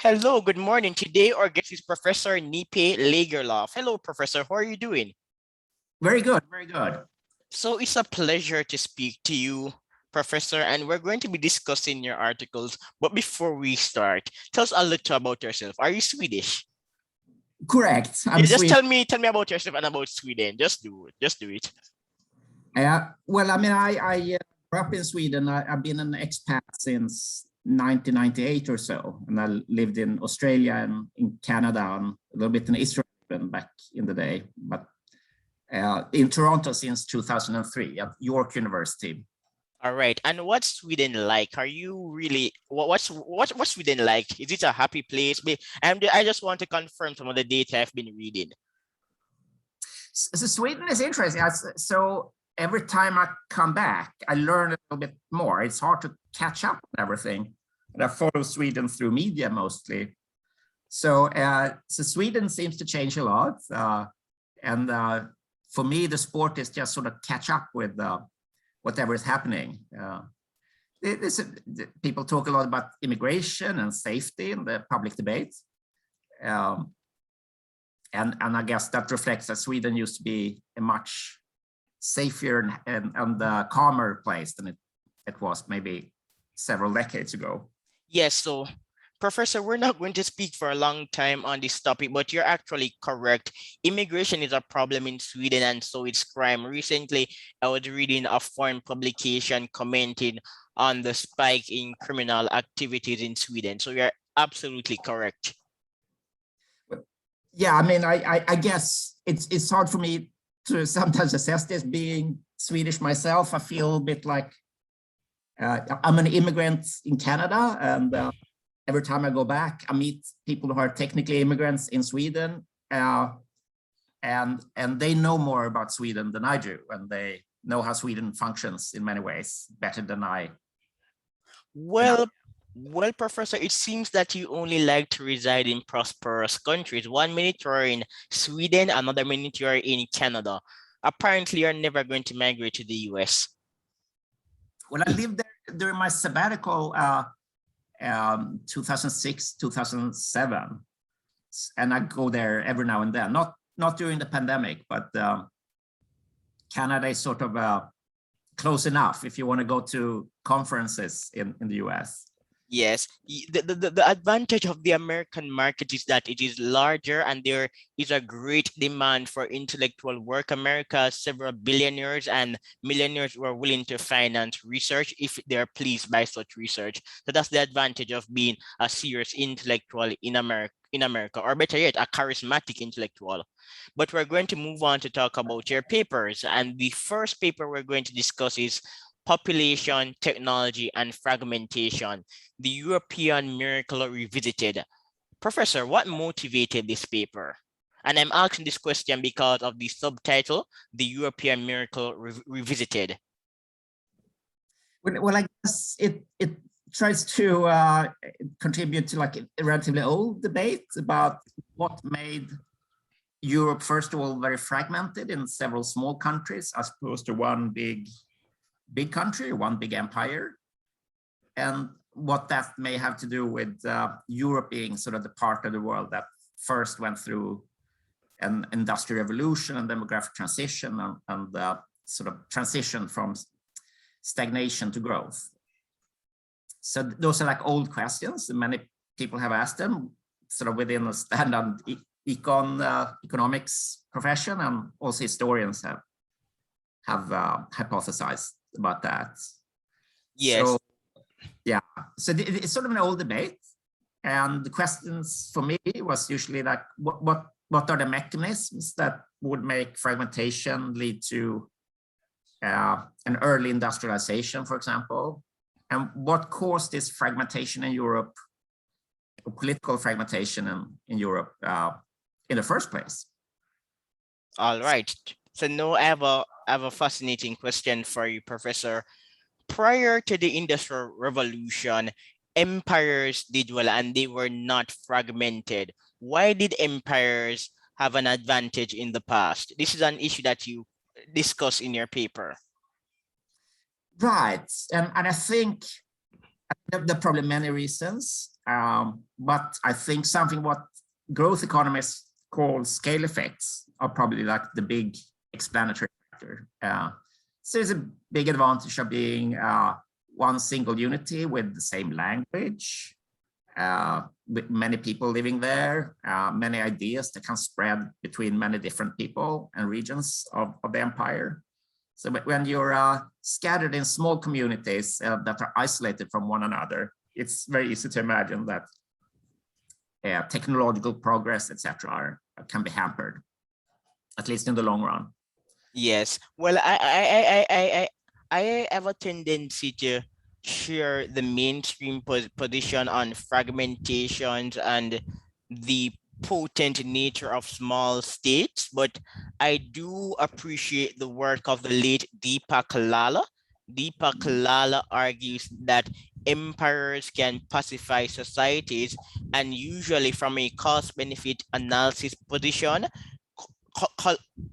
Hello, good morning. Today our guest is Professor Nils-Petter Lagerlof. Hello, Professor. How are you doing? Very good, very good. So it's a pleasure to speak to you, Professor, and we're going to be discussing your articles. But before we start, tell us a little about yourself. Are you Swedish? Correct. Yeah, I'm just Swedish. tell me about yourself and about Sweden. Just do it. Just do it. Well, I mean, I grew up in Sweden. I've been an expat since 1998 or so, and I lived in Australia and in Canada and a little bit in Israel back in the day, but in Toronto since 2003 at York University. All right. And what's Sweden like? Are you really what's Sweden like? Is it a happy place? I just want to confirm some of the data I've been reading. So Sweden is interesting. So every time I come back, I learn a little bit more. It's hard to catch up on everything. And I follow Sweden through media mostly. So Sweden seems to change a lot. And for me, the sport is just sort of catch up with whatever is happening. People talk a lot about immigration and safety in the public debate. And I guess that reflects that Sweden used to be a much safer and calmer place than it was maybe several decades ago. Yes, so Professor, we're not going to speak for a long time on this topic, but you're actually correct. Immigration is a problem in Sweden, and so it's crime. Recently, I was reading a foreign publication commenting on the spike in criminal activities in Sweden. So you're absolutely correct. Yeah, I mean, I guess it's hard for me to sometimes assess this. Being Swedish myself, I feel a bit like I'm an immigrant in Canada, and every time I go back, I meet people who are technically immigrants in Sweden, and they know more about Sweden than I do, and they know how Sweden functions in many ways better than I. Well, Professor, it seems that you only like to reside in prosperous countries. 1 minute you're in Sweden, another minute you're in Canada. Apparently, you're never going to migrate to the US. Well, I lived there during my sabbatical, 2006, 2007, and I go there every now and then. Not during the pandemic, but Canada is sort of close enough if you want to go to conferences in the US. Yes, the advantage of the American market is that it is larger and there is a great demand for intellectual work. America has several billionaires and millionaires who are willing to finance research if they're pleased by such research. So that's the advantage of being a serious intellectual in America, or better yet, a charismatic intellectual. But we're going to move on to talk about your papers. And the first paper we're going to discuss is Population, Technology, and Fragmentation, the European Miracle Revisited. Professor, what motivated this paper? And I'm asking this question because of the subtitle, The European Miracle Revisited. Well, I guess it tries to contribute to like a relatively old debate about what made Europe, first of all, very fragmented in several small countries as opposed to one big country, one big empire, and what that may have to do with Europe being sort of the part of the world that first went through an industrial revolution and demographic transition and sort of transition from stagnation to growth. So those are like old questions. Many people have asked them sort of within the standard economics profession, and also historians have hypothesized about that. Yes. So, yeah. So it's sort of an old debate, and the questions for me was usually like, what are the mechanisms that would make fragmentation lead to an early industrialization, for example, and what caused this fragmentation in Europe, political fragmentation in Europe in the first place. All right. So now I have a fascinating question for you, Professor. Prior to the Industrial Revolution, empires did well and they were not fragmented. Why did empires have an advantage in the past? This is an issue that you discuss in your paper. Right, and I think There are probably many reasons, but I think something what growth economists call scale effects are probably like the big explanatory factor. So there's a big advantage of being one single unity with the same language, with many people living there, many ideas that can spread between many different people and regions of the empire. So when you're scattered in small communities that are isolated from one another, it's very easy to imagine that technological progress, etc., can be hampered, at least in the long run. Yes. Well, I have a tendency to share the mainstream position on fragmentations and the potent nature of small states, but I do appreciate the work of the late Deepak Lala. Deepak Lala argues that empires can pacify societies, and usually from a cost-benefit analysis position,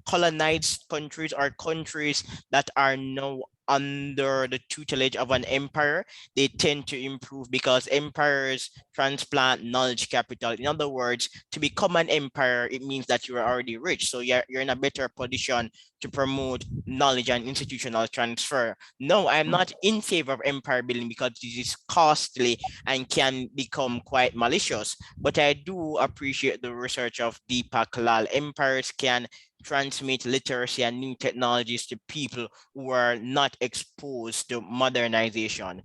colonized countries or countries that are now under the tutelage of an empire, they tend to improve because empires transplant knowledge capital. In other words, to become an empire, it means that you are already rich. So you're in a better position to promote knowledge and institutional transfer. No, I'm not in favor of empire building because it is costly and can become quite malicious. But I do appreciate the research of Deepak Lal. Empires can transmit literacy and new technologies to people who are not exposed to modernization.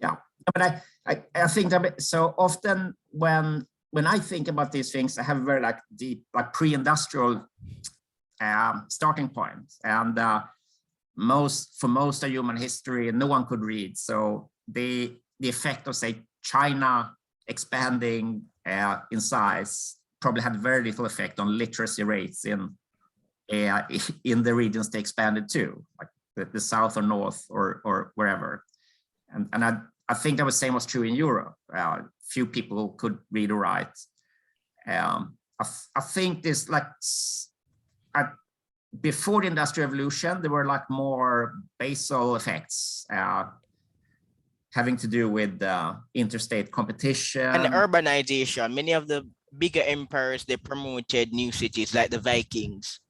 Yeah, but I think that so often when I think about these things, I have a very like deep, like pre-industrial starting point, and for most of human history, no one could read. So the effect of, say, China expanding in size probably had very little effect on literacy rates in the regions they expanded to, like the south or north or wherever. And I think that was same was true in Europe. Few people could read or write. I think this like before the Industrial Revolution, there were like more basal effects having to do with interstate competition and urbanization. Many of the bigger empires, they promoted new cities like the Vikings.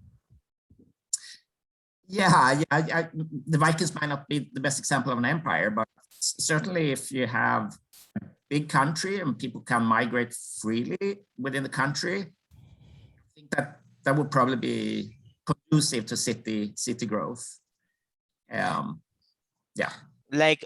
Yeah, the Vikings might not be the best example of an empire, but certainly if you have a big country and people can migrate freely within the country, I think that would probably be conducive to city growth. Yeah. Like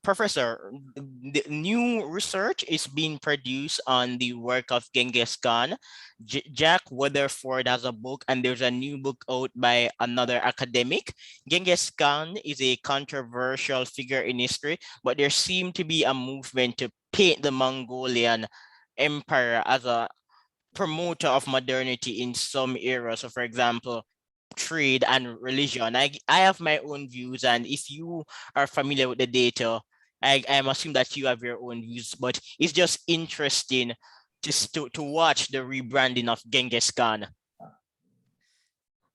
Professor, the new research is being produced on the work of Genghis Khan. Jack Weatherford has a book, and there's a new book out by another academic. Genghis Khan is a controversial figure in history, but there seemed to be a movement to paint the Mongolian Empire as a promoter of modernity in some areas. So, for example, trade and religion. I have my own views, and if you are familiar with the data, I assume that you have your own views, but it's just interesting just to watch the rebranding of Genghis Khan.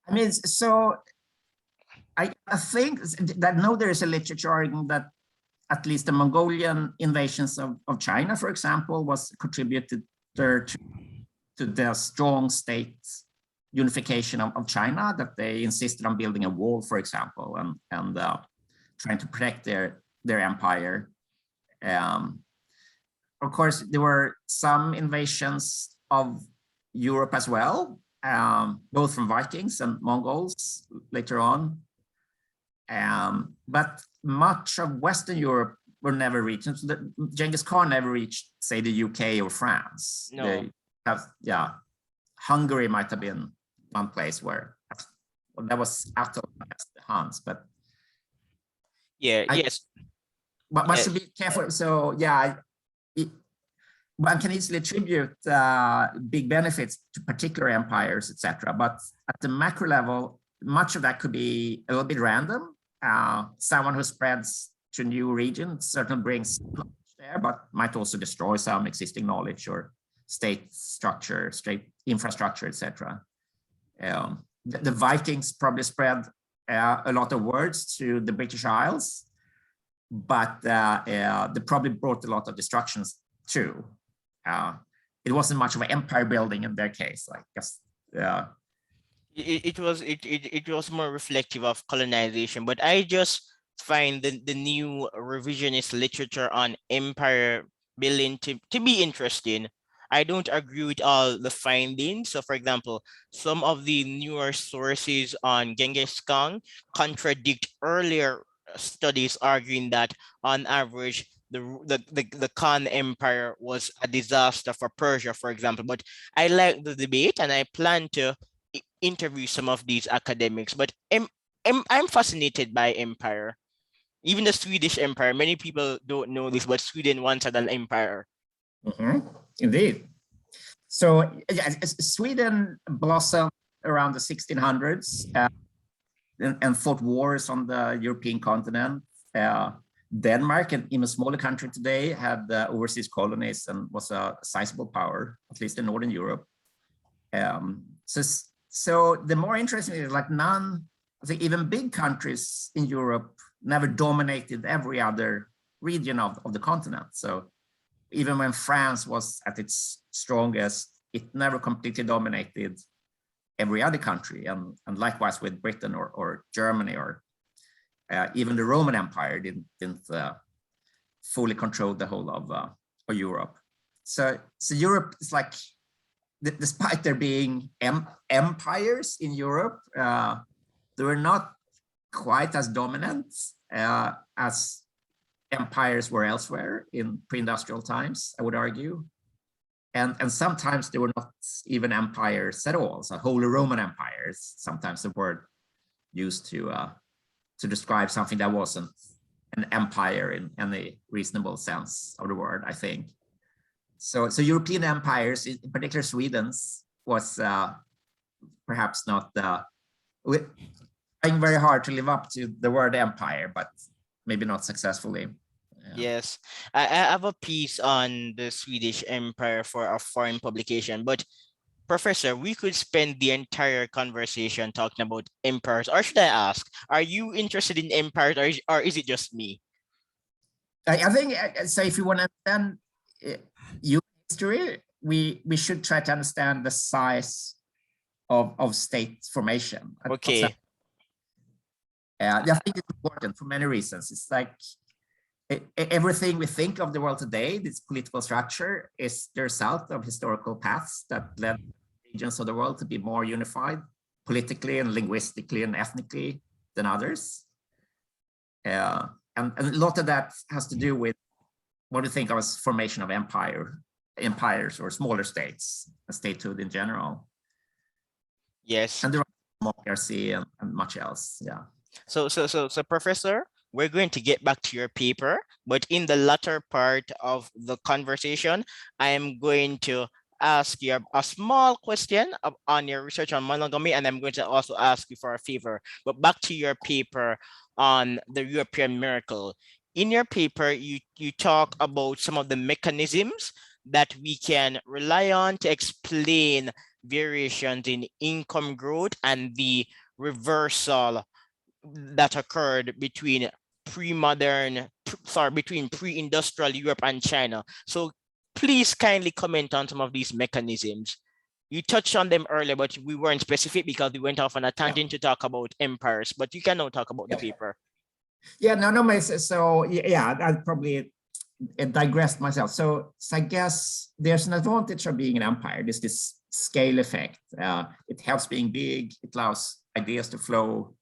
I mean, so I think that now there is a literature arguing that at least the Mongolian invasions of China, for example, was contributed to the strong state unification of China, that they insisted on building a wall, for example, and trying to protect their empire. Of course, there were some invasions of Europe as well, both from Vikings and Mongols later on. But much of Western Europe were never reached. So Genghis Khan never reached, say, the UK or France. No. Hungary might have been one place where that was after the Huns, but yes. But one should be careful. So one can easily attribute big benefits to particular empires, etc. But at the macro level, much of that could be a little bit random. Someone who spreads to a new region certainly brings knowledge there, but might also destroy some existing knowledge or state structure, state infrastructure, etc. The Vikings probably spread a lot of words to the British Isles, but they probably brought a lot of destructions too. It wasn't much of an empire building in their case, I guess. It was more reflective of colonization, but I just find the new revisionist literature on empire building to be interesting. I don't agree with all the findings. So for example, some of the newer sources on Genghis Khan contradict earlier studies arguing that on average the Khan Empire was a disaster for Persia, for example. But I like the debate and I plan to interview some of these academics, but I'm fascinated by empire. Even the Swedish empire, many people don't know this, but Sweden once had an empire. Indeed. So yeah, Sweden blossomed around the 1600s and fought wars on the European continent. Denmark, an even smaller country today, had overseas colonies and was a sizable power, at least in Northern Europe. So the more interesting is like I think even big countries in Europe never dominated every other region of the continent. So even when France was at its strongest, it never completely dominated every other country. And likewise with Britain or Germany or even the Roman Empire didn't fully control the whole of Europe. So Europe is like, despite there being empires in Europe, they were not quite as dominant as empires were elsewhere in pre-industrial times, I would argue. And sometimes they were not even empires at all. So Holy Roman empires, sometimes the word used to describe something that wasn't an empire in any reasonable sense of the word, I think. So European empires, in particular Sweden's, was perhaps not trying very hard to live up to the word empire, but maybe not successfully. Yes, I have a piece on the Swedish Empire for a foreign publication, but Professor, we could spend the entire conversation talking about empires. Or should I ask, are you interested in empires or is it just me? I think, so if you want to understand human history, we should try to understand the size of state formation. Okay. I think it's important for many reasons. It's like everything we think of the world today, this political structure, is the result of historical paths that led regions of the world to be more unified politically and linguistically and ethnically than others. And a lot of that has to do with what we think of as formation of empires or smaller states, a statehood in general. Yes. And there are democracy and much else. Yeah. So Professor, we're going to get back to your paper, but in the latter part of the conversation, I am going to ask you a small question on your research on monogamy, and I'm going to also ask you for a favor. But back to your paper on the European miracle. In your paper, you talk about some of the mechanisms that we can rely on to explain variations in income growth and the reversal that occurred between pre-industrial Europe and China. So please kindly comment on some of these mechanisms. You touched on them earlier, but we weren't specific because we went off on a tangent to talk about empires, but you can now talk about the paper. Yeah, no, so yeah, I probably digressed myself. So I guess there's an advantage of being an empire. There's this scale effect. It helps being big. It allows ideas to flow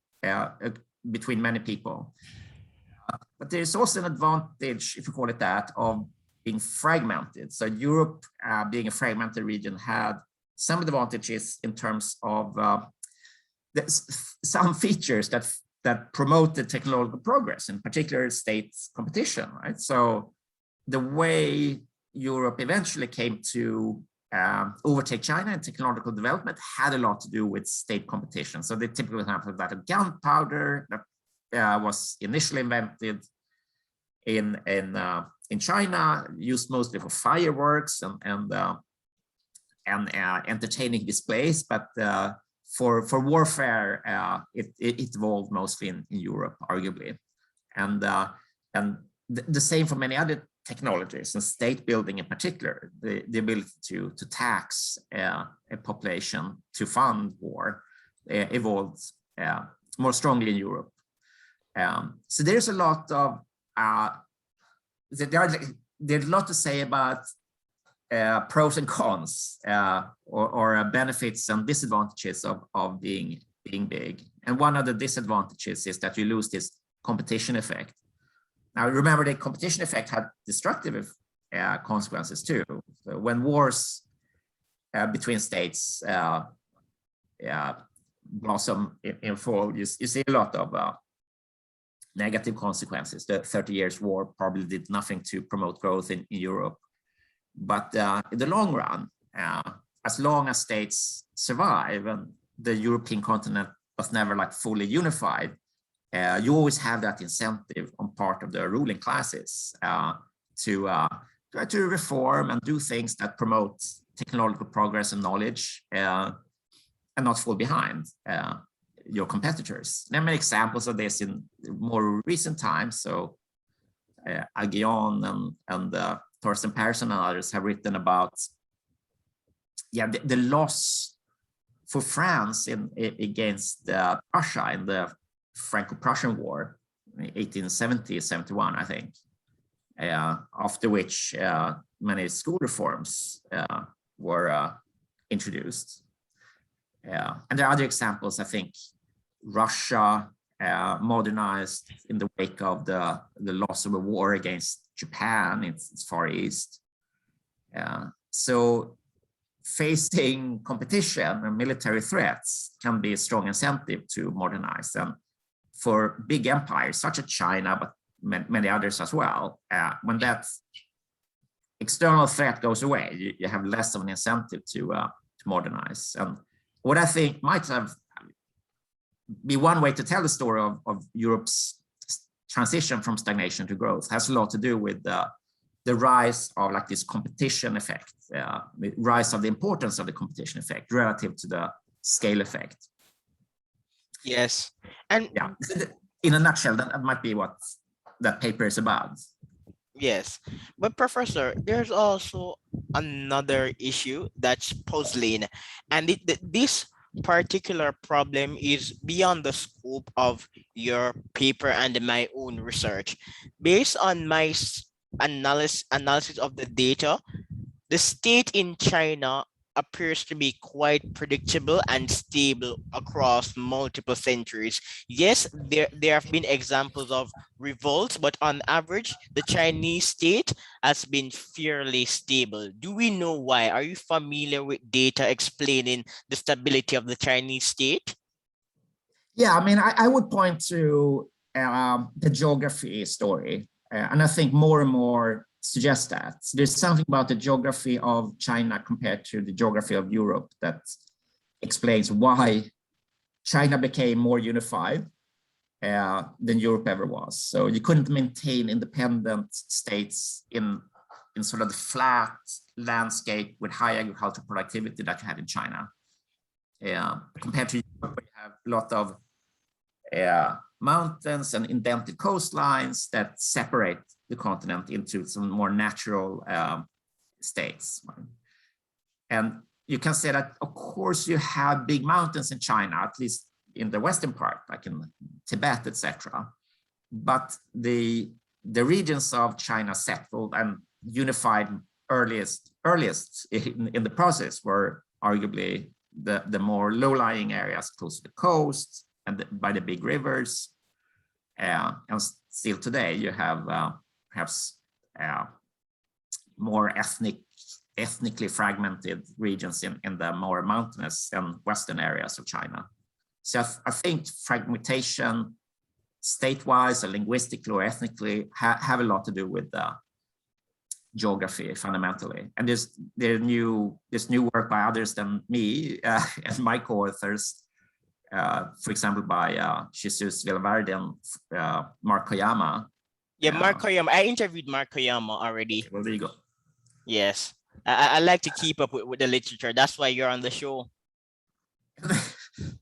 between many people. But there's also an advantage, if you call it that, of being fragmented. So Europe, being a fragmented region, had some advantages in terms of some features that promoted technological progress, in particular state competition, right? So the way Europe eventually came to overtake China in technological development had a lot to do with state competition. So the typical example of that of gunpowder that was initially invented in China, used mostly for fireworks and entertaining displays, but for warfare, it evolved mostly in Europe, arguably. And And the same for many other technologies, and state building in particular, the ability to tax a population to fund war evolved more strongly in Europe. So there's a lot of there's a lot to say about pros and cons, or benefits and disadvantages of being big. And one of the disadvantages is that you lose this competition effect. Now, remember, the competition effect had destructive consequences too. So when wars between states blossom in fall, you see a lot of negative consequences. The 30 Years' War probably did nothing to promote growth in Europe. But in the long run, as long as states survive, and the European continent was never like fully unified, you always have that incentive on part of the ruling classes to try to reform and do things that promote technological progress and knowledge, and not fall behind your competitors. There are many examples of this in more recent times. So Agion and Thorsten Persson and others have written about the loss for France against Prussia in the Franco-Prussian War, 1870-71, I think, after which many school reforms were introduced. And there are other examples. I think Russia modernized in the wake of the loss of a war against Japan in its Far East. So facing competition and military threats can be a strong incentive to modernize. And for big empires such as China, but many others as well, when that external threat goes away, you have less of an incentive to modernize. And what I think might be one way to tell the story of Europe's transition from stagnation to growth has a lot to do with the rise of like this competition effect, the rise of the importance of the competition effect relative to the scale effect. Yes. And yeah, in a nutshell, that might be what that paper is about. Yes, but Professor, there's also another issue that's puzzling, and this particular problem is beyond the scope of your paper and my own research. Based on my analysis of the data, the state in China appears to be quite predictable and stable across multiple centuries. Yes, there have been examples of revolts, but on average, the Chinese state has been fairly stable. Do we know why? Are you familiar with data explaining the stability of the Chinese state? Yeah, I mean, I would point to the geography story, and I think more and more suggest that. So there's something about the geography of China compared to the geography of Europe that explains why China became more unified than Europe ever was. So you couldn't maintain independent states in sort of the flat landscape with high agricultural productivity that you had in China. Compared to Europe, where you have a lot of mountains and indented coastlines that separate the continent into some more natural states. And you can say that, of course, you have big mountains in China, at least in the western part, like in Tibet, etc. But the regions of China settled and unified earliest in the process were arguably the more low-lying areas close to the coast and by the big rivers. And still today, you have perhaps more ethnically fragmented regions in the more mountainous and western areas of China. So I think fragmentation, state-wise or linguistically or ethnically, have a lot to do with geography fundamentally. And there's new work by others than me and my co-authors, for example, by Jesus Villaverde and Mark Koyama. Yeah, Mark Koyama. I interviewed Mark Koyama already. Well, there you go. Yes, I like to keep up with the literature. That's why you're on the show.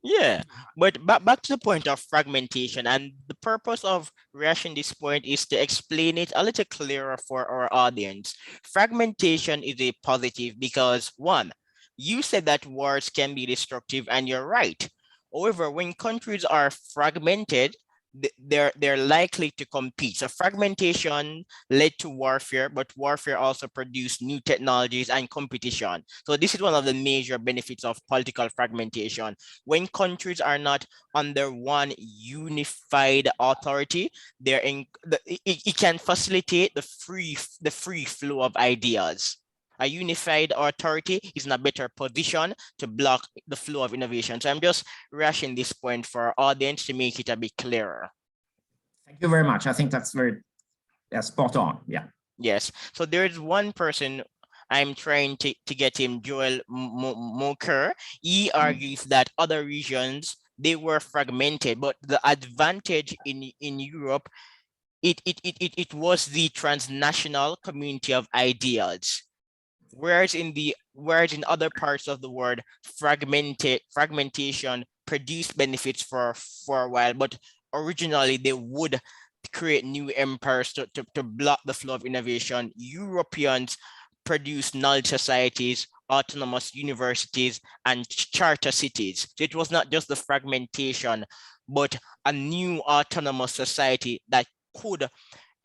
Yeah, but back to the point of fragmentation, and the purpose of rehashing this point is to explain it a little clearer for our audience. Fragmentation is a positive because one, you said that wars can be destructive, and you're right. However, when countries are fragmented, they're likely to compete. So fragmentation led to warfare, but warfare also produced new technologies and competition. So this is one of the major benefits of political fragmentation. When countries are not under one unified authority, it can facilitate the free flow of ideas. A unified authority is in a better position to block the flow of innovation. So I'm just rushing this point for our audience to make it a bit clearer. Thank you very much. I think that's very spot on. Yeah. Yes. So there's one person I'm trying to get him, Joel Moker. He argues that other regions, they were fragmented, but the advantage in Europe, it was the transnational community of ideas. Whereas in other parts of the world, fragmentation produced benefits for a while, but originally they would create new empires to block the flow of innovation. Europeans produced knowledge societies, autonomous universities, and charter cities. So it was not just the fragmentation, but a new autonomous society that could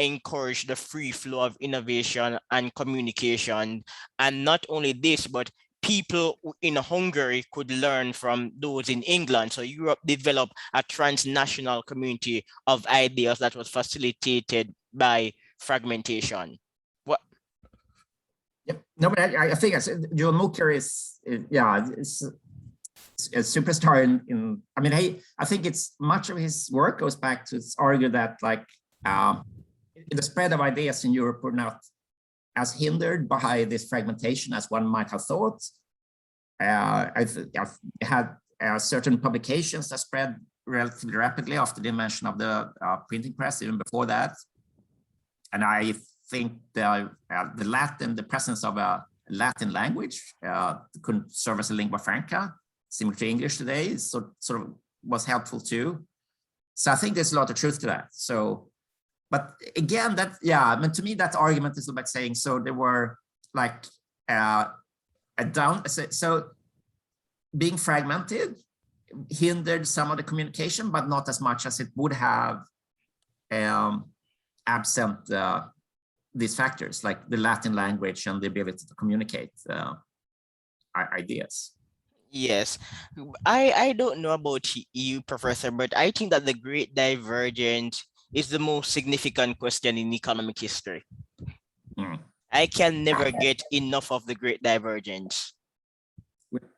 encourage the free flow of innovation and communication. And not only this, but people in Hungary could learn from those in England. So Europe developed a transnational community of ideas that was facilitated by fragmentation. What? Yep. No, but I think Joel Mooker is a superstar in I mean, I think it's much of his work goes back to argue that like the spread of ideas in Europe were not as hindered by this fragmentation as one might have thought. I've had certain publications that spread relatively rapidly after the invention of the printing press, even before that. And I think the presence of a Latin language could serve as a lingua franca, similar to English today, so sort of was helpful too. So I think there's a lot of truth to that. So, but again, I mean, to me, that argument is about saying, so there were like so being fragmented hindered some of the communication, but not as much as it would have absent these factors like the Latin language and the ability to communicate ideas. Yes, I don't know about you, Professor, but I think that the Great Divergence is the most significant question in economic history. I can never get enough of the Great Divergence.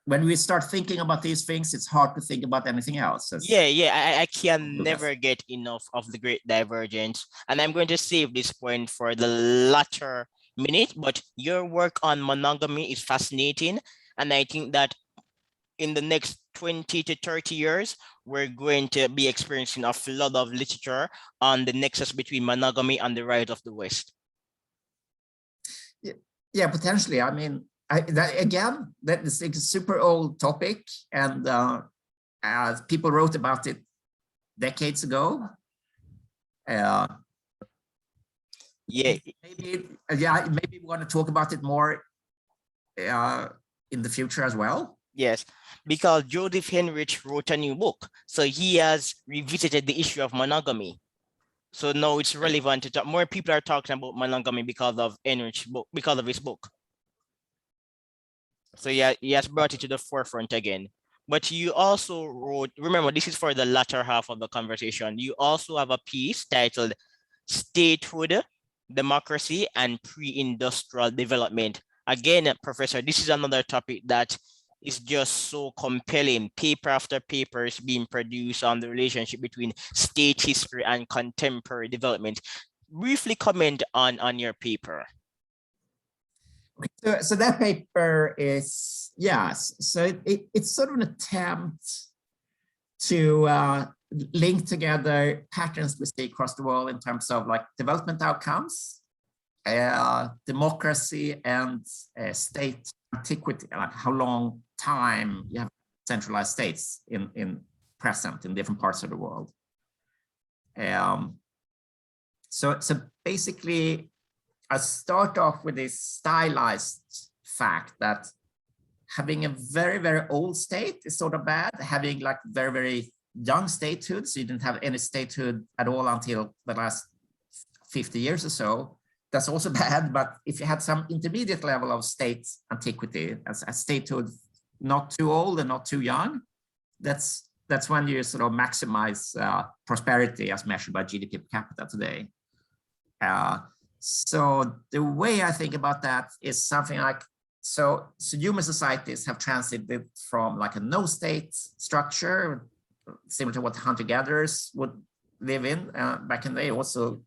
When we start thinking about these things, it's hard to think about anything else. I can never get enough of the Great Divergence. And I'm going to save this point for the latter minute, but your work on monogamy is fascinating. And I think that in the next 20 to 30 years, we're going to be experiencing a flood of literature on the nexus between monogamy and the rise of the West. Yeah, potentially. I mean, that is a super old topic, and people wrote about it decades ago. Maybe we want to talk about it more in the future as well. Yes, because Joseph Henrich wrote a new book, so he has revisited the issue of monogamy. So now it's relevant to talk. More people are talking about monogamy because of Henrich's book, because of his book. So yeah, he has brought it to the forefront again. But you also wrote, remember, this is for the latter half of the conversation. You also have a piece titled Statehood, Democracy, and Pre-Industrial Development. Again, Professor, this is another topic that is just so compelling. Paper after paper is being produced on the relationship between state history and contemporary development. Briefly comment on your paper. So that paper is, yes, so it's sort of an attempt to link together patterns we see across the world in terms of like development outcomes, democracy, and state antiquity, like how long time you have centralized states in present in different parts of the world. So basically, I start off with this stylized fact that having a very, very old state is sort of bad. Having like very, very young statehood, so you didn't have any statehood at all until the last 50 years or so, that's also bad. But if you had some intermediate level of state antiquity, as a statehood not too old and not too young, that's when you sort of maximize prosperity as measured by GDP per capita today. So the way I think about that is something like, so human societies have transited from like a no state structure, similar to what hunter-gatherers would live in back in the day, also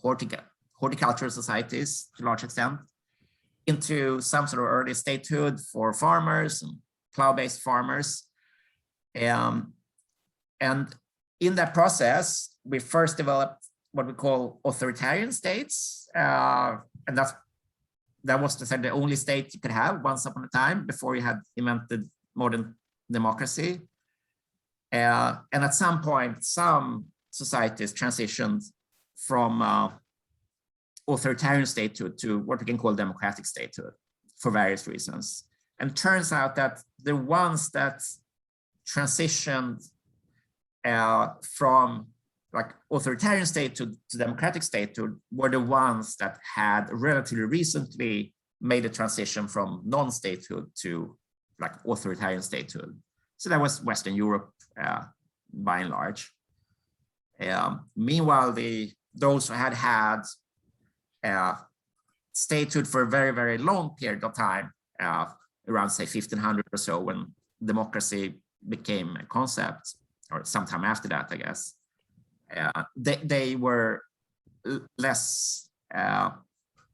horticultural societies to a large extent, into some sort of early statehood for farmers and plow-based farmers. And in that process, we first developed what we call authoritarian states. And that was the only state you could have once upon a time before you had invented modern democracy. And at some point, some societies transitioned from authoritarian statehood to what we can call democratic statehood for various reasons. And it turns out that the ones that transitioned from like authoritarian state to democratic statehood were the ones that had relatively recently made a transition from non-statehood to like authoritarian statehood. So that was Western Europe by and large. Meanwhile, those who had statehood for a very, very long period of time, around say 1500 or so, when democracy became a concept, or sometime after that, I guess, they were less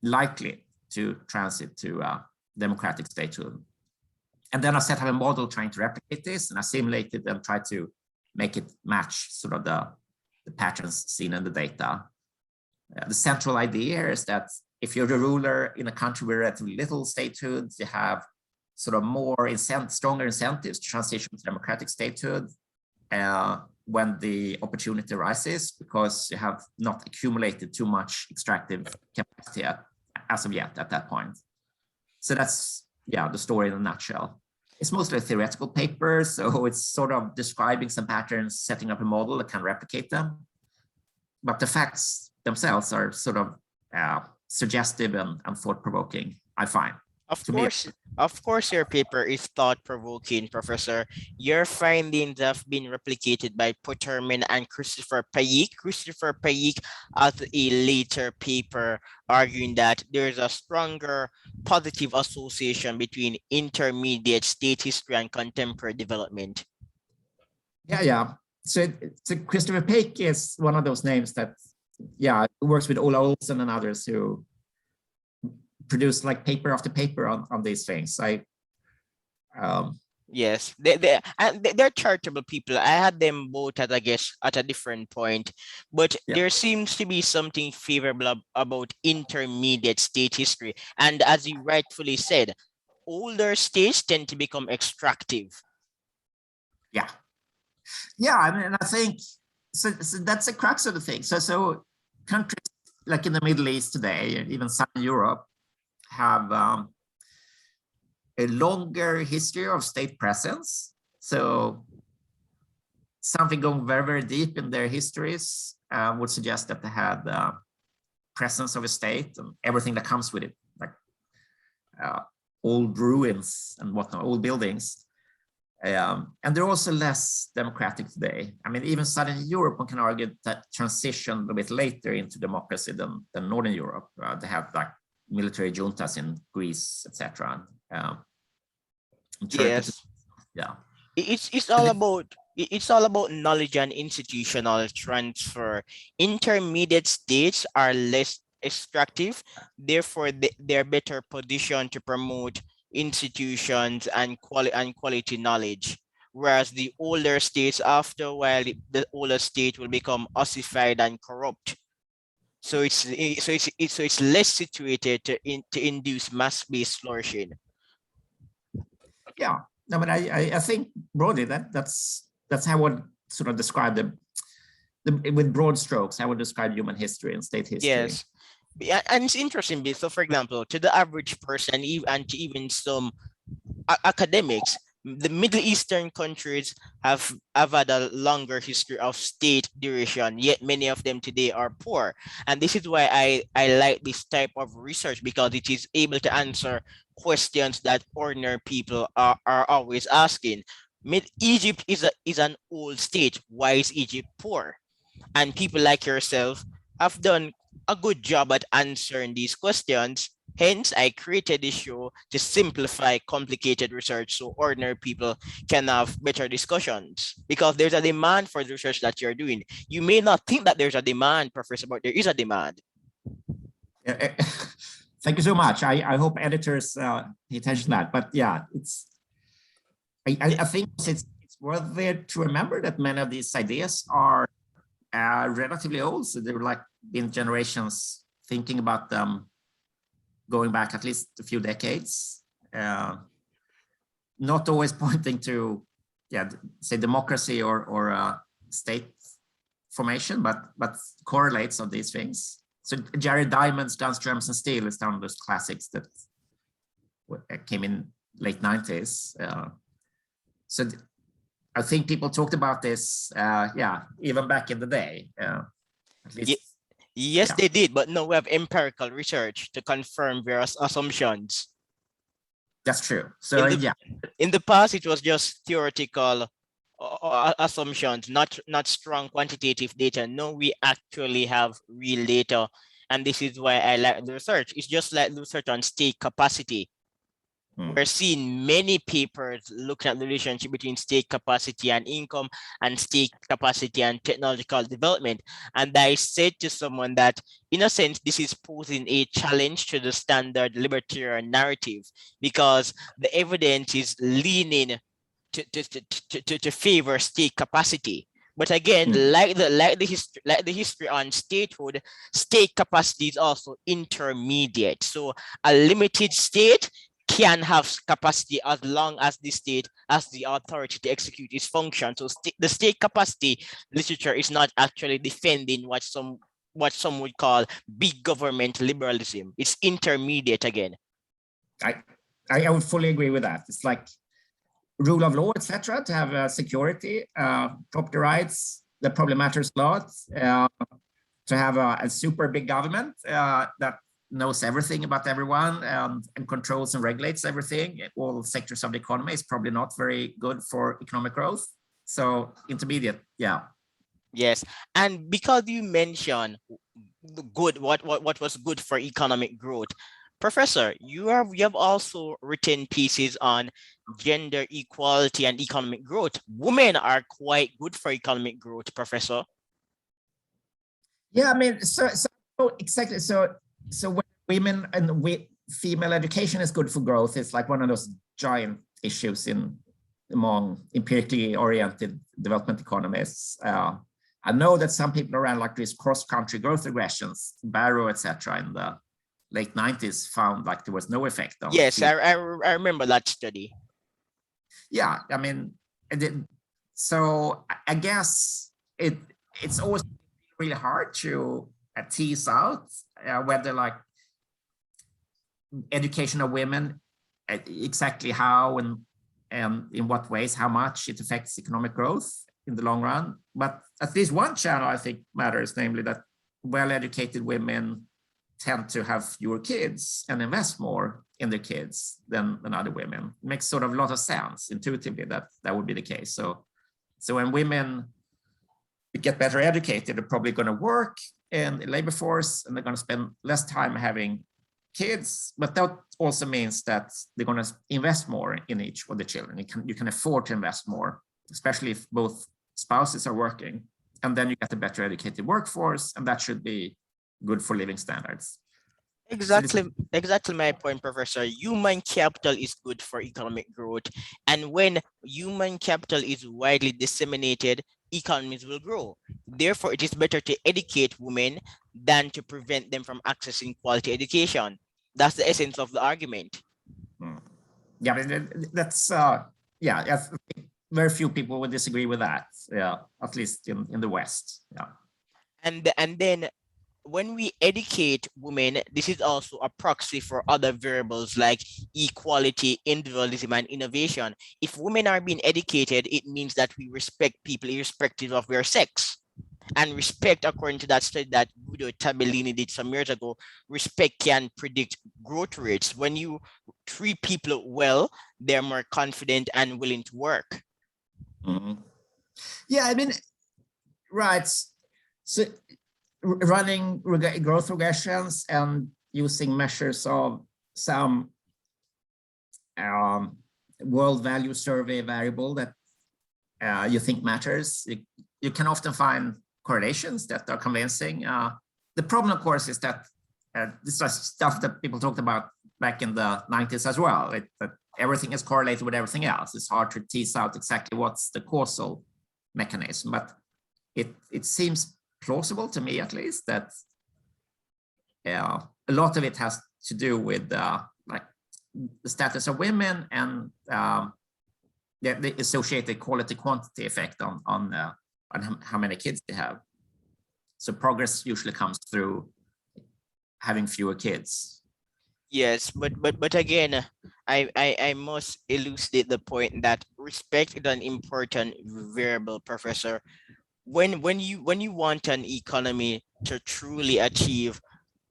likely to transit to democratic statehood. And then I set up a model trying to replicate this, and I simulated and tried to make it match sort of the patterns seen in the data. The central idea here is that if you're the ruler in a country with relatively little statehood, you have sort of more stronger incentives to transition to democratic statehood when the opportunity arises, because you have not accumulated too much extractive capacity as of yet at that point. So that's, yeah, the story in a nutshell. It's mostly a theoretical paper, so it's sort of describing some patterns, setting up a model that can replicate them. But the facts themselves are sort of suggestive and thought-provoking, I find. Of course, your paper is thought-provoking, Professor. Your findings have been replicated by Potterman and Christopher Payik. Christopher Payik has a later paper arguing that there is a stronger positive association between intermediate state history and contemporary development. Yeah. So Christopher Payik is one of those names that, yeah, works with Ola Olsen and others who produce like paper after paper on these things. Yes, they're charitable people. I had them both at, I guess, at a different point, but yeah. There seems to be something favorable about intermediate state history. And as you rightfully said, older states tend to become extractive. Yeah. I mean, I think so that's the crux of the thing. So countries like in the Middle East today, and even Southern Europe, have a longer history of state presence. So something going very, very deep in their histories would suggest that they had presence of a state and everything that comes with it, like old ruins and whatnot, old buildings. And they're also less democratic today. I mean, even Southern Europe, one can argue that transitioned a bit later into democracy than Northern Europe. They have like military juntas in Greece, etc. Yes. Yeah. It's all about knowledge and institutional transfer. Intermediate states are less extractive, therefore they're better positioned to promote institutions and quality knowledge. Whereas the older states, after a while, the older state will become ossified and corrupt. So it's less situated to induce mass-based flourishing. Yeah, No, but I think broadly that's how I would sort of describe with broad strokes, I would describe human history and state history. Yes. Yeah, and it's interesting because, so for example, to the average person, and to even some academics, the Middle Eastern countries have had a longer history of state duration, yet many of them today are poor. And this is why I like this type of research, because it is able to answer questions that ordinary people are always asking. Egypt is an old state. Why is Egypt poor? And people like yourself have done a good job at answering these questions. Hence, I created this show to simplify complicated research so ordinary people can have better discussions. Because there's a demand for the research that you're doing. You may not think that there's a demand, Professor, but there is a demand. Thank you so much. I hope editors pay attention to that. But yeah, I think it's worth it to remember that many of these ideas are relatively old. So they're like been generations thinking about them going back at least a few decades. Not always pointing to, say democracy or state formation, but correlates of these things. So Jared Diamond's Guns, Germs and Steel is one of those classics that came in late 90s. So I think people talked about this, even back in the day. At least, yes, they did, but now we have empirical research to confirm various assumptions. That's true. So in the past, it was just theoretical assumptions, not strong quantitative data. No, we actually have real data, and this is why I like the research. It's just like the research on state capacity. We're seeing many papers looking at the relationship between state capacity and income, and state capacity and technological development. And I said to someone that, in a sense, this is posing a challenge to the standard libertarian narrative, because the evidence is leaning to favor state capacity. But again, like the history on statehood, state capacity is also intermediate. So a limited state can have capacity as long as the state has the authority to execute its function. So the state capacity literature is not actually defending what some would call big government liberalism. It's intermediate again. I would fully agree with that. It's like rule of law, etc., to have security, property rights, that probably matters a lot. To have a super big government that knows everything about everyone and controls and regulates everything, all sectors of the economy, is probably not very good for economic growth. So intermediate, Yes, and because you mentioned the good, what was good for economic growth, Professor, you have also written pieces on gender equality and economic growth. Women are quite good for economic growth, Professor. Yeah, I mean, so exactly. So when women and female education is good for growth, it's like one of those giant issues among empirically oriented development economists. I know that some people around like these cross-country growth regressions, Barrow, etc., in the late 90s found like there was no effect on. Yes, I remember that study. Yeah, I mean, so I guess it's always really hard to tease out whether like education of women, exactly how and in what ways, how much it affects economic growth in the long run. But at least one channel I think matters, namely that well-educated women tend to have fewer kids and invest more in their kids than other women. It makes sort of a lot of sense intuitively that would be the case. So when women get better educated, they're probably going to work in the labor force and they're going to spend less time having kids, but that also means that they're going to invest more in each of the children. You can afford to invest more, especially if both spouses are working, and then you get a better educated workforce, and that should be good for living standards. Exactly my point, Professor. Human capital is good for economic growth, and when human capital is widely disseminated, economies will grow. Therefore, it is better to educate women than to prevent them from accessing quality education. That's the essence of the argument. Yeah, that's yeah, very few people would disagree with that. Yeah, at least in the West. Yeah. And then when we educate women, this is also a proxy for other variables like equality, individualism, and innovation. If women are being educated, it means that we respect people irrespective of their sex. And respect, according to that study that Guido Tabellini did some years ago, respect can predict growth rates. When you treat people well, they're more confident and willing to work. Mm-hmm. Yeah, I mean, right. So running growth regressions and using measures of some world value survey variable that you think matters, you can often find correlations that are convincing. The problem, of course, is that this is stuff that people talked about back in the 90s as well, that everything is correlated with everything else. It's hard to tease out exactly what's the causal mechanism, but it seems plausible to me, at least, that a lot of it has to do with like the status of women and the associated quality quantity effect on how many kids they have. So progress usually comes through having fewer kids. Yes, but again, I must elucidate the point that respect is an important variable, Professor. When you want an economy to truly achieve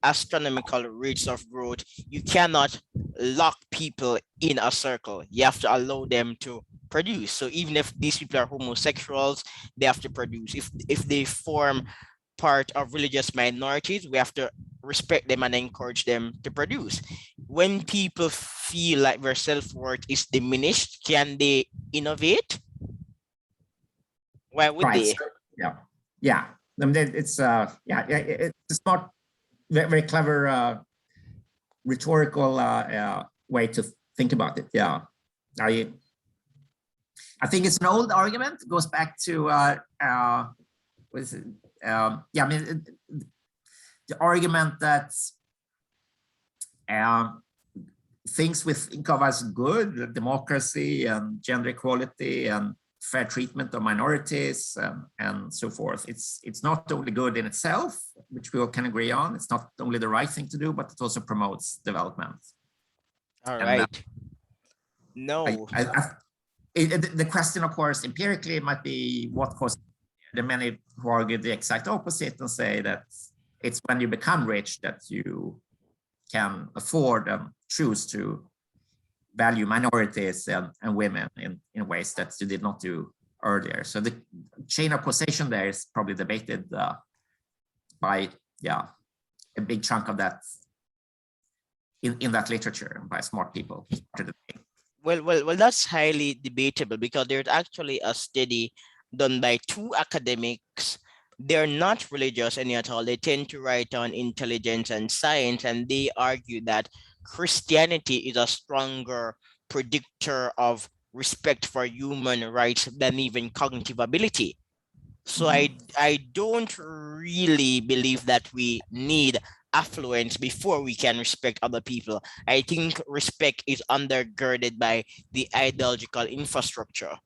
astronomical rates of growth, you cannot lock people in a circle. You have to allow them to produce. So even if these people are homosexuals, they have to produce. If they form part of religious minorities, we have to respect them and encourage them to produce. When people feel like their self-worth is diminished, can they innovate? Why would they? Yeah. I mean, it's it's not very clever rhetorical way to think about it. Yeah, I think it's an old argument. It goes back to what is it? I mean, the argument that things we think of as good, democracy and gender equality and fair treatment of minorities and so forth. It's not only good in itself, which we all can agree on. It's not only the right thing to do, but it also promotes development. All right. No. The question, of course, empirically might be what causes. There are many who argue the exact opposite and say that it's when you become rich that you can afford and choose to value minorities and women in ways that you did not do earlier. So the chain of causation there is probably debated by a big chunk of that in that literature by smart people. Well, that's highly debatable because there's actually a study done by two academics. They're not religious any at all. They tend to write on intelligence and science, and they argue that Christianity is a stronger predictor of respect for human rights than even cognitive ability. So I don't really believe that we need affluence before we can respect other people. I think respect is undergirded by the ideological infrastructure.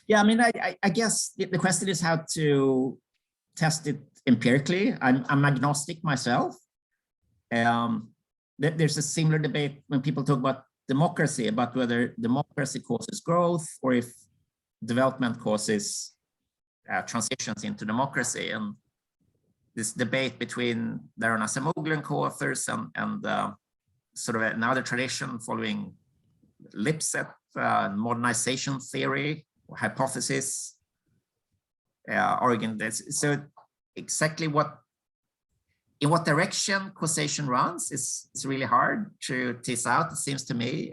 Yeah, I mean, I guess the question is how to test it empirically. I'm agnostic myself. There's a similar debate when people talk about democracy, about whether democracy causes growth or if development causes transitions into democracy. And this debate between Darren Acemoglu and co-authors and sort of another tradition following Lipset, modernization theory, hypothesis, arguing this. So exactly in what direction causation runs is really hard to tease out, it seems to me,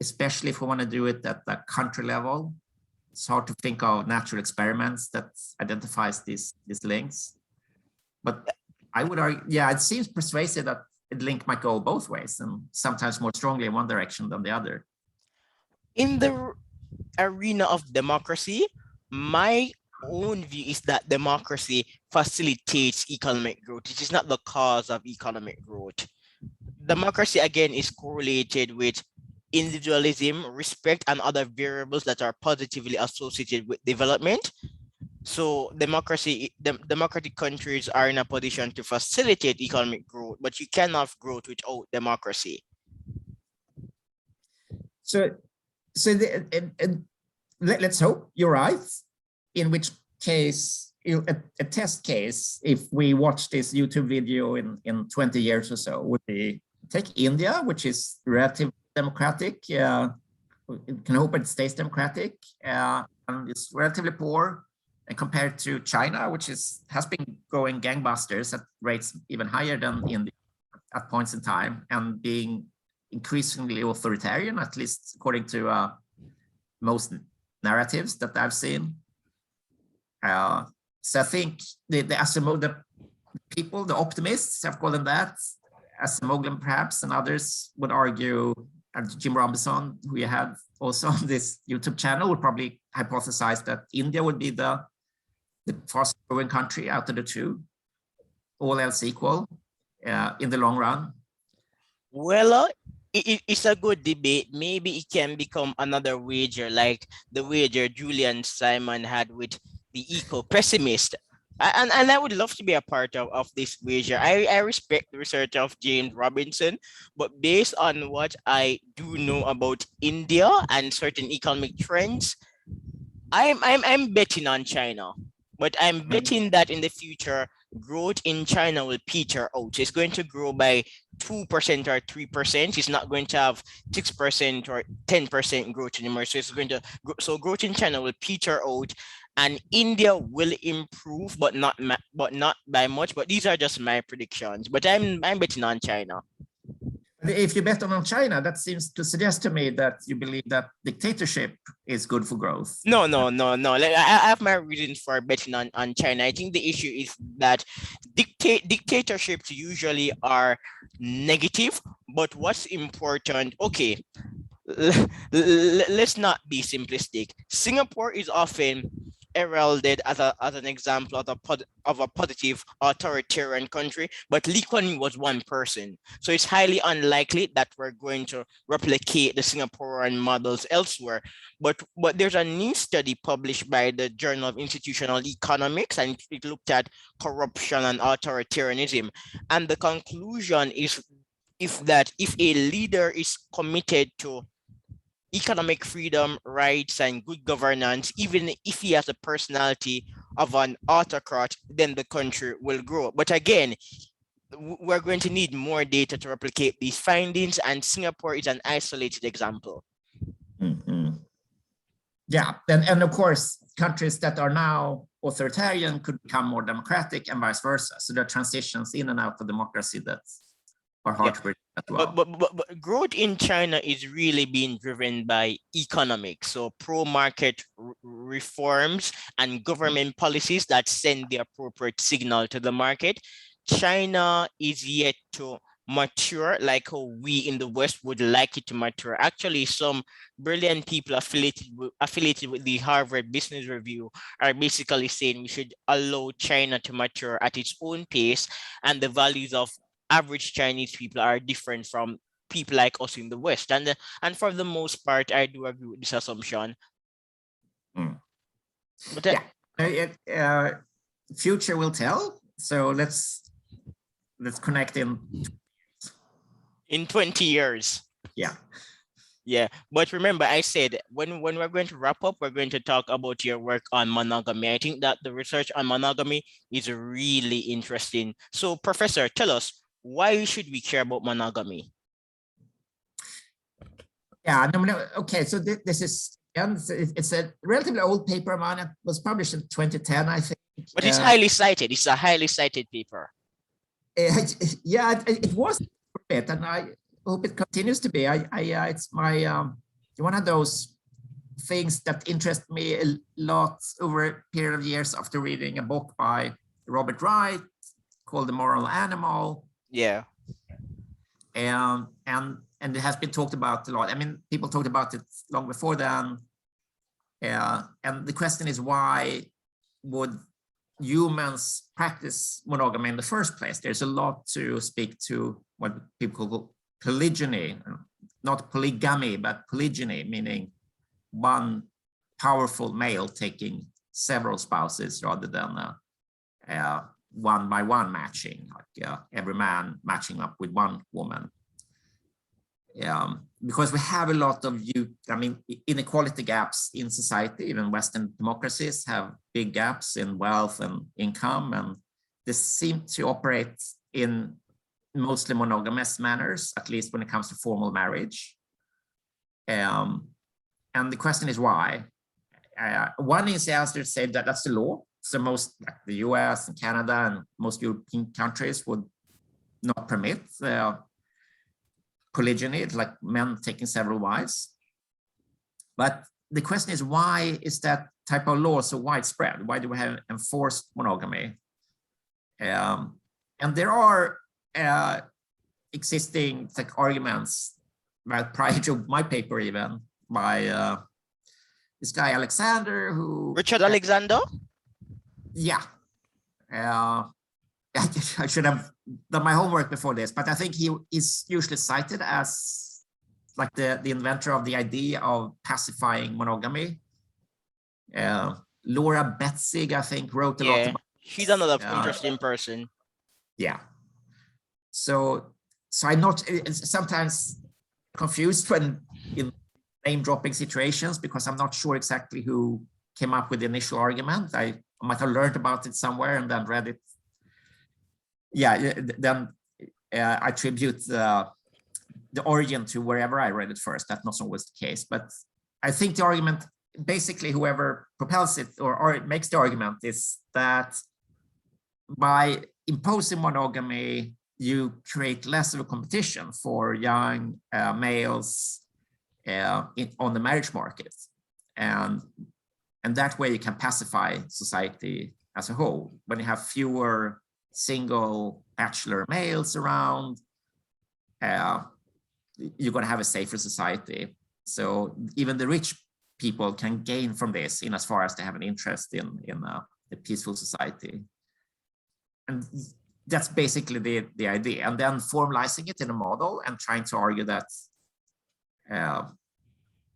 especially if we want to do it at the country level. It's hard to think of natural experiments that identifies these links. But I would argue, it seems persuasive that a link might go both ways and sometimes more strongly in one direction than the other. In the arena of democracy, my own view is that democracy facilitates economic growth. It is not the cause of economic growth. Democracy, again, is correlated with individualism, respect, and other variables that are positively associated with development. So democratic countries are in a position to facilitate economic growth, but you cannot have growth without democracy. So, let's hope you're right. In which case, a test case, if we watch this YouTube video in 20 years or so, would be take India, which is relatively democratic. We can hope it stays democratic, and it's relatively poor. And compared to China, which has been going gangbusters at rates even higher than India at points in time, and being increasingly authoritarian, at least according to most narratives that I've seen. So I think the people, the optimists, I've called them that, Asimoglu perhaps, and others would argue, and Jim Robinson, who you had also on this YouTube channel, would probably hypothesize that India would be the fastest growing country out of the two, all else equal, in the long run. Well, it's a good debate. Maybe it can become another wager, like the wager Julian Simon had with the eco-pessimist. And I would love to be a part of this wager. I respect the research of James Robinson, but based on what I do know about India and certain economic trends, I'm betting on China. But I'm betting that in the future, growth in China will peter out. It's going to grow by 2% or 3%. It's not going to have 6% or 10% growth anymore. So it's going to so growth in China will peter out, and India will improve, but not by much. But these are just my predictions. But I'm betting on China. If you bet on China, that seems to suggest to me that you believe that dictatorship is good for growth. No. Like, I have my reasons for betting on China. I think the issue is that dictatorships usually are negative, but what's important, okay, let's not be simplistic. Singapore is often heralded as an example of a positive authoritarian country, but Lee Kuan Yew was one person. So it's highly unlikely that we're going to replicate the Singaporean models elsewhere. But there's a new study published by the Journal of Institutional Economics, and it looked at corruption and authoritarianism. And the conclusion is if a leader is committed to economic freedom, rights, and good governance, even if he has a personality of an autocrat, then the country will grow. But again, we're going to need more data to replicate these findings, and Singapore is an isolated example. Mm-hmm. Yeah, and of course, countries that are now authoritarian could become more democratic and vice versa. So there are transitions in and out of democracy that are hard to predict as well. But growth in China is really being driven by economics. So pro-market reforms and government policies that send the appropriate signal to the market. China is yet to mature like how we in the West would like it to mature. Actually, some brilliant people affiliated with the Harvard Business Review are basically saying we should allow China to mature at its own pace, and the values of average Chinese people are different from people like us in the West. And for the most part, I do agree with this assumption. But future will tell. So let's connect in 20 years. Yeah, but remember, I said when we're going to wrap up, we're going to talk about your work on monogamy. I think that the research on monogamy is really interesting. So, Professor, tell us, why should we care about monogamy? Yeah, okay, so this is, it's a relatively old paper of mine. It was published in 2010, I think. But it's highly cited. It's a highly cited paper. Yeah, it was a bit, and I hope it continues to be. It's my one of those things that interest me a lot over a period of years after reading a book by Robert Wright called The Moral Animal. Yeah. And it has been talked about a lot. I mean, people talked about it long before then. And the question is, why would humans practice monogamy in the first place? There's a lot to speak to what people call polygyny, not polygamy, but polygyny, meaning one powerful male taking several spouses rather than one-by-one matching, like every man matching up with one woman. Because we have a lot of inequality gaps in society. Even Western democracies have big gaps in wealth and income, and they seem to operate in mostly monogamous manners, at least when it comes to formal marriage. And the question is why? One easy answer is say that that's the law. So most, like the US and Canada and most European countries would not permit polygyny, like men taking several wives. But the question is, why is that type of law so widespread? Why do we have enforced monogamy? And there are existing arguments, prior to my paper even, by this guy Alexander, who Richard Alexander? Yeah. I should have done my homework before this, but I think he is usually cited as like the inventor of the idea of pacifying monogamy. Laura Betzig, I think, wrote a lot about. She's another interesting person. Yeah. So I'm not sometimes confused when in name dropping situations, because I'm not sure exactly who came up with the initial argument. I might have learned about it somewhere and then read it. Yeah, then I attribute the origin to wherever I read it first. That's not always the case, but I think the argument, basically whoever propels it or makes the argument, is that by imposing monogamy, you create less of a competition for young males on the marriage market. And that way you can pacify society as a whole. When you have fewer single bachelor males around, you're going to have a safer society. So even the rich people can gain from this in as far as they have an interest in a peaceful society. And that's basically the idea. And then formalizing it in a model and trying to argue that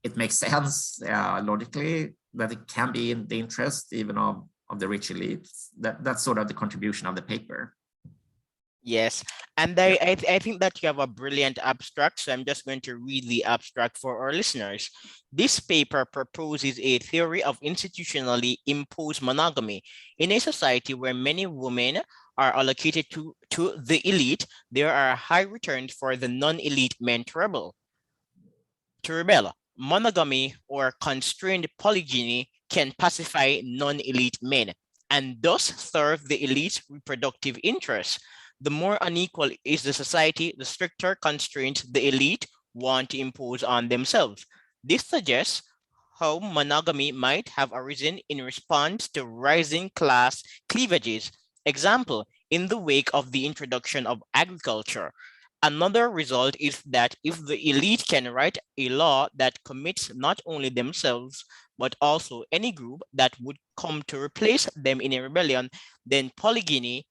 it makes sense logically, that it can be in the interest even of the rich elites. That's sort of the contribution of the paper. Yes, and I think that you have a brilliant abstract, so I'm just going to read the abstract for our listeners. This paper proposes a theory of institutionally imposed monogamy. In a society where many women are allocated to the elite, there are high returns for the non-elite men to rebel. Monogamy or constrained polygyny can pacify non-elite men and thus serve the elite's reproductive interests. The more unequal is the society, the stricter constraints the elite want to impose on themselves. This suggests how monogamy might have arisen in response to rising class cleavages. Example, in the wake of the introduction of agriculture. Another result is that if the elite can write a law that commits not only themselves, but also any group that would come to replace them in a rebellion, then polygyny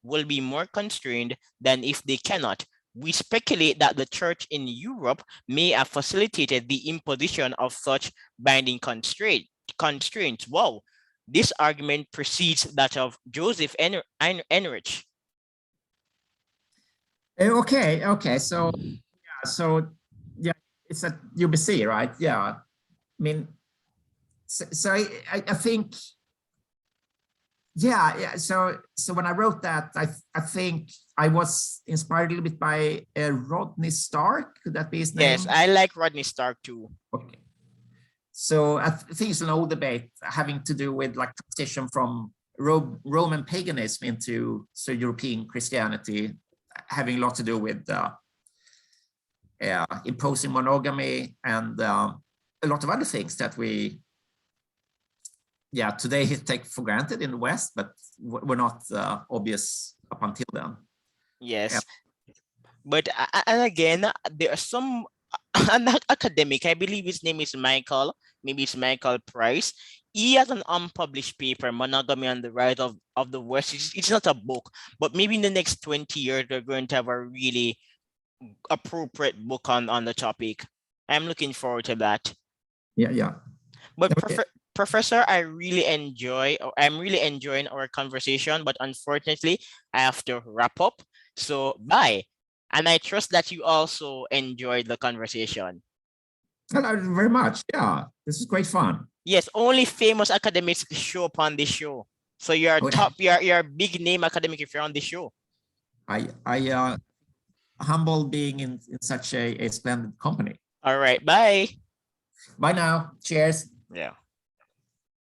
will be more constrained than if they cannot. We speculate that the church in Europe may have facilitated the imposition of such binding constraints. Wow, this argument precedes that of Joseph Enrich. Okay. So it's at UBC, right? Yeah. I mean, so I think, yeah. So when I wrote that, I think I was inspired a little bit by Rodney Stark. Could that be his name? Yes, I like Rodney Stark too. Okay. So I think it's an old debate having to do with like transition from Roman paganism into European Christianity, having a lot to do with imposing monogamy and a lot of other things that we today take for granted in the West, but were not obvious up until then. Yes, but and again, there are some an academic, I believe his name is Michael, maybe it's Michael Price. He has an unpublished paper, Monogamy and the Rise of the West. It's not a book, but maybe in the next 20 years, we're going to have a really appropriate book on the topic. I'm looking forward to that. Yeah. But Okay. Professor, I'm really enjoying our conversation, but unfortunately, I have to wrap up. So bye. And I trust that you also enjoyed the conversation. Very much. Yeah, this is great fun. Yes, only famous academics show up on this show. So you're Oh, top, you're a big name academic if you're on the show. I humble being in such a splendid company. All right, bye. Bye now. Cheers. Yeah.